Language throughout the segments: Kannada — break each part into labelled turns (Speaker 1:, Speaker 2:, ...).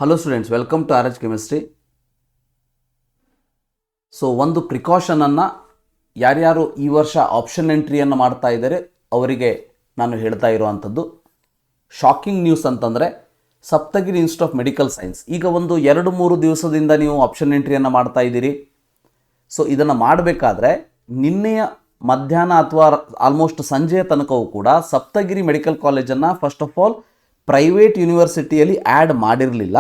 Speaker 1: Hello students, welcome to RH chemistry. So ಒಂದು ಪ್ರಿಕಾಷನನ್ನು ಯಾರ್ಯಾರು ಈ ವರ್ಷ ಆಪ್ಷನ್ ಎಂಟ್ರಿಯನ್ನು ಮಾಡ್ತಾ ಇದ್ದಾರೆ ಅವರಿಗೆ ನಾನು ಹೇಳ್ತಾ ಇರುವಂಥದ್ದು. ಶಾಕಿಂಗ್ ನ್ಯೂಸ್ ಅಂತಂದರೆ Saptagiri institute of medical science ಈಗ ಒಂದು 2-3 ದಿವಸದಿಂದ ನೀವು ಆಪ್ಷನ್ ಎಂಟ್ರಿಯನ್ನು ಮಾಡ್ತಾ ಇದ್ದೀರಿ. ಸೊ ಇದನ್ನು ಮಾಡಬೇಕಾದ್ರೆ ನಿನ್ನೆಯ ಮಧ್ಯಾಹ್ನ ಅಥವಾ ಆಲ್ಮೋಸ್ಟ್ ಸಂಜೆಯ ತನಕವೂ ಕೂಡ ಸಪ್ತಗಿರಿ ಮೆಡಿಕಲ್ ಕಾಲೇಜನ್ನು ಫಸ್ಟ್ ಆಫ್ ಆಲ್ ಪ್ರೈವೇಟ್ ಯೂನಿವರ್ಸಿಟಿಯಲ್ಲಿ ಆ್ಯಡ್ ಮಾಡಿರಲಿಲ್ಲ.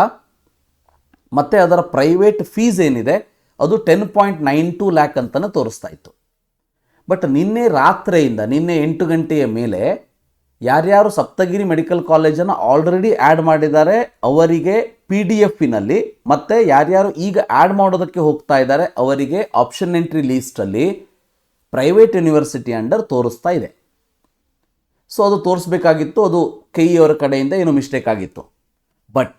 Speaker 1: ಮತ್ತು ಅದರ ಪ್ರೈವೇಟ್ ಫೀಸ್ ಏನಿದೆ ಅದು 10.92 ಲ್ಯಾಕ್ ಅಂತಲೇ ತೋರಿಸ್ತಾ ಇತ್ತು. ಬಟ್ ನಿನ್ನೆ ರಾತ್ರಿಯಿಂದ ನಿನ್ನೆ 8 ಗಂಟೆಯ ಮೇಲೆ ಯಾರ್ಯಾರು ಸಪ್ತಗಿರಿ ಮೆಡಿಕಲ್ ಕಾಲೇಜನ್ನು ಆಲ್ರೆಡಿ ಆ್ಯಡ್ ಮಾಡಿದ್ದಾರೆ ಅವರಿಗೆ PDF-ನಲ್ಲಿ ಮತ್ತು ಯಾರ್ಯಾರು ಈಗ ಆ್ಯಡ್ ಮಾಡೋದಕ್ಕೆ ಹೋಗ್ತಾ ಇದ್ದಾರೆ ಅವರಿಗೆ ಆಪ್ಷನ್ ಎಂಟ್ರಿ ಲೀಸ್ಟಲ್ಲಿ ಪ್ರೈವೇಟ್ ಯೂನಿವರ್ಸಿಟಿ ಅಂಡರ್ ತೋರಿಸ್ತಾ ಇದೆ. ಸೊ ಅದು ತೋರಿಸ್ಬೇಕಾಗಿತ್ತು, ಅದು KE ಅವರ ಕಡೆಯಿಂದ ಏನೋ ಮಿಸ್ಟೇಕ್ ಆಗಿತ್ತು. ಬಟ್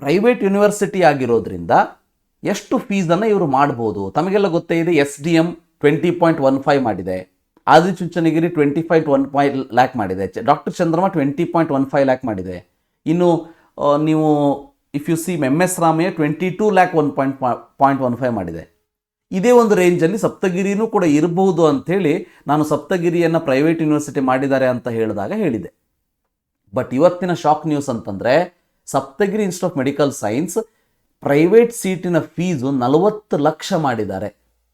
Speaker 1: ಪ್ರೈವೇಟ್ ಯೂನಿವರ್ಸಿಟಿ ಆಗಿರೋದ್ರಿಂದ ಎಷ್ಟು ಫೀಸನ್ನು ಇವರು ಮಾಡ್ಬೋದು? ತಮಗೆಲ್ಲ ಗೊತ್ತೇ ಇದೆ, SDM 20.15 ಮಾಡಿದೆ, ಆದಿಚುಂಚನಗಿರಿ 20.15 ಲ್ಯಾಕ್ ಮಾಡಿದೆ, ಡಾಕ್ಟರ್ ಚಂದ್ರಮ 20.15 ಲ್ಯಾಕ್ ಮಾಡಿದೆ. ಇನ್ನು ನೀವು if U C MS Ramaiah 22 lac 1.15 ಮಾಡಿದೆ. ಇದೇ ಒಂದು ರೇಂಜಲ್ಲಿ ಸಪ್ತಗಿರಿನೂ ಕೂಡ ಇರಬಹುದು ಅಂಥೇಳಿ ನಾನು ಸಪ್ತಗಿರಿಯನ್ನು ಪ್ರೈವೇಟ್ ಯೂನಿವರ್ಸಿಟಿ ಮಾಡಿದ್ದಾರೆ ಅಂತ ಹೇಳಿದೆ. ಬಟ್ ಇವತ್ತಿನ ಶಾಕ್ ನ್ಯೂಸ್ ಅಂತಂದರೆ Saptagiri institute of medical science private ಸೀಟಿನ ಫೀಸು 40 ಲಕ್ಷ ಮಾಡಿದ್ದಾರೆ.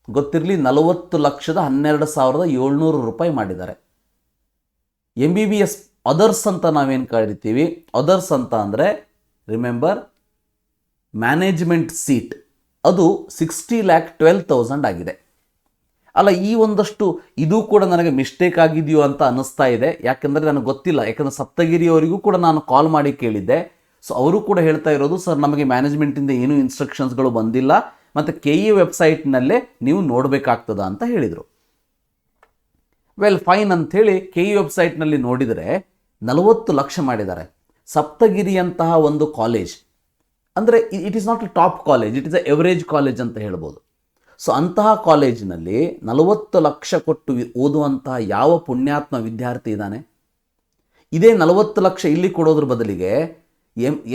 Speaker 1: ಗೊತ್ತಿರಲಿ, 40,12,700 ರೂಪಾಯಿ ಮಾಡಿದ್ದಾರೆ. MBBS ಅದರ್ಸ್ ಅಂತ ನಾವೇನು ಕರಿತೀವಿ, ಅದರ್ಸ್ ಅಂತ ಅಂದರೆ ರಿಮೆಂಬರ್ ಮ್ಯಾನೇಜ್ಮೆಂಟ್ ಸೀಟ್, ಅದು 60,12,000 ಆಗಿದೆ. ಅಲ್ಲ, ಈ ಒಂದಷ್ಟು ಇದು ಕೂಡ ನನಗೆ ಮಿಸ್ಟೇಕ್ ಆಗಿದೆಯೋ ಅಂತ ಅನ್ನಿಸ್ತಾ ಇದೆ. ಯಾಕೆಂದರೆ ನನಗೆ ಗೊತ್ತಿಲ್ಲ, ಯಾಕಂದರೆ ಸಪ್ತಗಿರಿಯವರಿಗೂ ಕೂಡ ನಾನು ಕಾಲ್ ಮಾಡಿ ಕೇಳಿದ್ದೆ. ಸೊ ಅವರು ಕೂಡ ಹೇಳ್ತಾ ಇರೋದು, ಸರ್ ನಮಗೆ ಮ್ಯಾನೇಜ್ಮೆಂಟಿಂದ ಏನೂ ಇನ್ಸ್ಟ್ರಕ್ಷನ್ಸ್ಗಳು ಬಂದಿಲ್ಲ ಮತ್ತು KE ವೆಬ್ಸೈಟ್ನಲ್ಲೇ ನೀವು ನೋಡಬೇಕಾಗ್ತದ ಅಂತ ಹೇಳಿದರು. ವೆಲ್ ಫೈನ್ ಅಂಥೇಳಿ KE ವೆಬ್ಸೈಟ್ನಲ್ಲಿ ನೋಡಿದರೆ 40 ಲಕ್ಷ ಮಾಡಿದ್ದಾರೆ. ಸಪ್ತಗಿರಿಯಂತಹ ಒಂದು ಕಾಲೇಜ್ ಅಂದರೆ it is not A top college, it is A average college ಅಂತ ಹೇಳ್ಬೋದು. ಸೊ ಅಂತಹ ಕಾಲೇಜಿನಲ್ಲಿ 40 ಲಕ್ಷ ಕೊಟ್ಟು ಓದುವಂತಹ ಯಾವ ಪುಣ್ಯಾತ್ಮ ವಿದ್ಯಾರ್ಥಿ ಇದ್ದಾನೆ? ಇದೇ 40 ಲಕ್ಷ ಇಲ್ಲಿ ಕೊಡೋದ್ರ ಬದಲಿಗೆ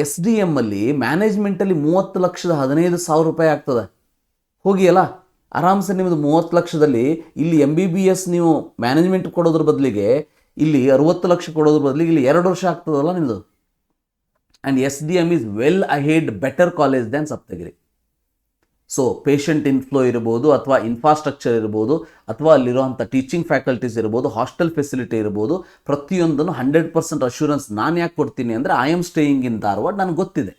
Speaker 1: SDM ಅಲ್ಲಿ ಮ್ಯಾನೇಜ್ಮೆಂಟಲ್ಲಿ 30,15,000 ರೂಪಾಯಿ ಆಗ್ತದೆ. ಹೋಗಿಯಲ್ಲ, ಆರಾಮ್ಸೆ ನಿಮ್ಮದು 30 ಲಕ್ಷದಲ್ಲಿ ಇಲ್ಲಿ MBBS ನೀವು ಮ್ಯಾನೇಜ್ಮೆಂಟ್ ಕೊಡೋದ್ರ ಬದಲಿಗೆ ಇಲ್ಲಿ 60 ಲಕ್ಷ ಕೊಡೋದ್ರ ಬದಲಿಗೆ ಇಲ್ಲಿ 2 ವರ್ಷ ಆಗ್ತದಲ್ಲ ನಿಮ್ಮದು. And SDM is well ahead better college than Saptagiri. So patient inflow ಇರ್ಬೋದು, ಅಥವಾ ಇನ್ಫ್ರಾಸ್ಟ್ರಕ್ಚರ್ ಇರ್ಬೋದು, ಅಥವಾ ಅಲ್ಲಿರುವಂಥ ಟೀಚಿಂಗ್ ಫ್ಯಾಕಲ್ಟೀಸ್ ಇರ್ಬೋದು, ಹಾಸ್ಟೆಲ್ ಫೆಸಿಲಿಟಿ ಇರ್ಬೋದು, ಪ್ರತಿಯೊಂದನ್ನು 100% ಅಶ್ಯೂರೆನ್ಸ್ ನಾನು ಯಾಕೆ ಕೊಡ್ತೀನಿ ಅಂದರೆ I am staying in Dharwad, ನನಗೆ ಗೊತ್ತಿದೆ.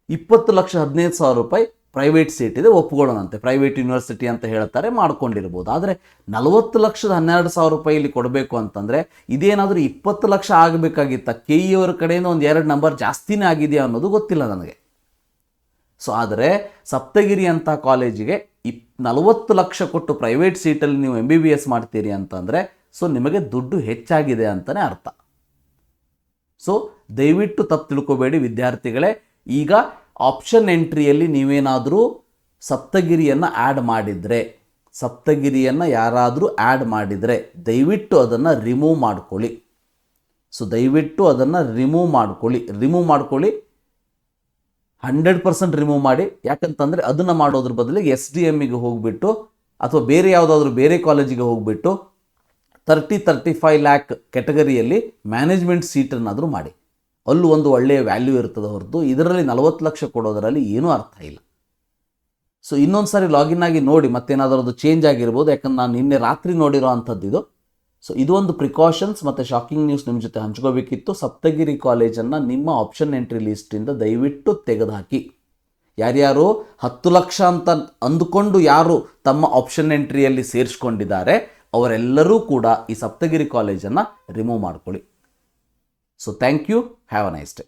Speaker 1: 20,15,000 ರೂಪಾಯಿ ಪ್ರೈವೇಟ್ ಸೀಟ್ ಇದೆ, ಒಪ್ಕೊಳ್ಳೋಣಂತೆ, ಪ್ರೈವೇಟ್ ಯೂನಿವರ್ಸಿಟಿ ಅಂತ ಹೇಳ್ತಾರೆ, ಮಾಡ್ಕೊಂಡಿರ್ಬೋದು. ಆದರೆ 40,12,000 ರೂಪಾಯಿಲಿ ಕೊಡಬೇಕು ಅಂತಂದರೆ ಇದೇನಾದರೂ 20 ಲಕ್ಷ ಆಗಬೇಕಾಗಿತ್ತ? KE ಅವರ ಕಡೆಯಿಂದ ಒಂದು 2 ನಂಬರ್ ಜಾಸ್ತಿನೇ ಆಗಿದೆಯಾ ಅನ್ನೋದು ಗೊತ್ತಿಲ್ಲ ನನಗೆ. ಸೊ ಆದರೆ ಸಪ್ತಗಿರಿ ಅಂತ ಕಾಲೇಜಿಗೆ 40 ಲಕ್ಷ ಕೊಟ್ಟು ಪ್ರೈವೇಟ್ ಸೀಟಲ್ಲಿ ನೀವು MBBS ಮಾಡ್ತೀರಿ ಅಂತಂದರೆ ಸೊ ನಿಮಗೆ ದುಡ್ಡು ಹೆಚ್ಚಾಗಿದೆ ಅಂತಲೇ ಅರ್ಥ. ಸೊ ದಯವಿಟ್ಟು ತಪ್ಪು ತಿಳ್ಕೊಬೇಡಿ ವಿದ್ಯಾರ್ಥಿಗಳೇ. ಈಗ ಆಪ್ಷನ್ ಎಂಟ್ರಿಯಲ್ಲಿ ನೀವೇನಾದರೂ ಸಪ್ತಗಿರಿಯನ್ನು ಆ್ಯಡ್ ಮಾಡಿದರೆ, ಸಪ್ತಗಿರಿಯನ್ನು ಯಾರಾದರೂ ಆ್ಯಡ್ ಮಾಡಿದರೆ ದಯವಿಟ್ಟು ಅದನ್ನು ರಿಮೂವ್ ಮಾಡ್ಕೊಳ್ಳಿ. ಸೊ ದಯವಿಟ್ಟು ಅದನ್ನು ರಿಮೂವ್ ಮಾಡ್ಕೊಳ್ಳಿ 100% ರಿಮೂವ್ ಮಾಡಿ. ಯಾಕಂತಂದರೆ ಅದನ್ನು ಮಾಡೋದ್ರ ಬದಲಿಗೆ SDMಗೆ ಹೋಗಿಬಿಟ್ಟು ಅಥವಾ ಬೇರೆ ಯಾವುದಾದ್ರೂ ಬೇರೆ ಕಾಲೇಜಿಗೆ ಹೋಗಿಬಿಟ್ಟು 30-35 ಲ್ಯಾಕ್ ಕೆಟಗರಿಯಲ್ಲಿ ಮ್ಯಾನೇಜ್ಮೆಂಟ್ ಸೀಟನ್ನಾದರೂ ಮಾಡಿ. ಅಲ್ಲೂ ಒಂದು ಒಳ್ಳೆಯ ವ್ಯಾಲ್ಯೂ ಇರ್ತದೆ ಹೊರತು ಇದರಲ್ಲಿ 40 ಲಕ್ಷ ಕೊಡೋದರಲ್ಲಿ ಏನೂ ಅರ್ಥ ಇಲ್ಲ. ಸೊ ಇನ್ನೊಂದು ಸಾರಿ ಲಾಗಿನ್ ಆಗಿ ನೋಡಿ, ಮತ್ತೇನಾದರೂ ಅದು ಚೇಂಜ್ ಆಗಿರ್ಬೋದು. ಯಾಕಂದ್ರೆ ನಾನು ನಿನ್ನೆ ರಾತ್ರಿ ನೋಡಿರೋ ಅಂಥದ್ದು ಇದು. ಸೊ ಇದು ಒಂದು ಪ್ರಿಕಾಷನ್ಸ್ ಮತ್ತು ಶಾಕಿಂಗ್ ನ್ಯೂಸ್ ನಿಮ್ಮ ಜೊತೆ ಹಂಚ್ಕೋಬೇಕಿತ್ತು. ಸಪ್ತಗಿರಿ ಕಾಲೇಜನ್ನು ನಿಮ್ಮ ಆಪ್ಷನ್ ಎಂಟ್ರಿ ಲಿಸ್ಟಿಂದ ದಯವಿಟ್ಟು ತೆಗೆದುಹಾಕಿ. ಯಾರ್ಯಾರು 10 ಲಕ್ಷ ಅಂತ ಅಂದುಕೊಂಡು ಯಾರು ತಮ್ಮ ಆಪ್ಷನ್ ಎಂಟ್ರಿಯಲ್ಲಿ ಸೇರಿಸ್ಕೊಂಡಿದ್ದಾರೆ ಅವರೆಲ್ಲರೂ ಕೂಡ ಈ ಸಪ್ತಗಿರಿ ಕಾಲೇಜನ್ನು ರಿಮೂವ್ ಮಾಡ್ಕೊಳ್ಳಿ. So thank you, have a nice day.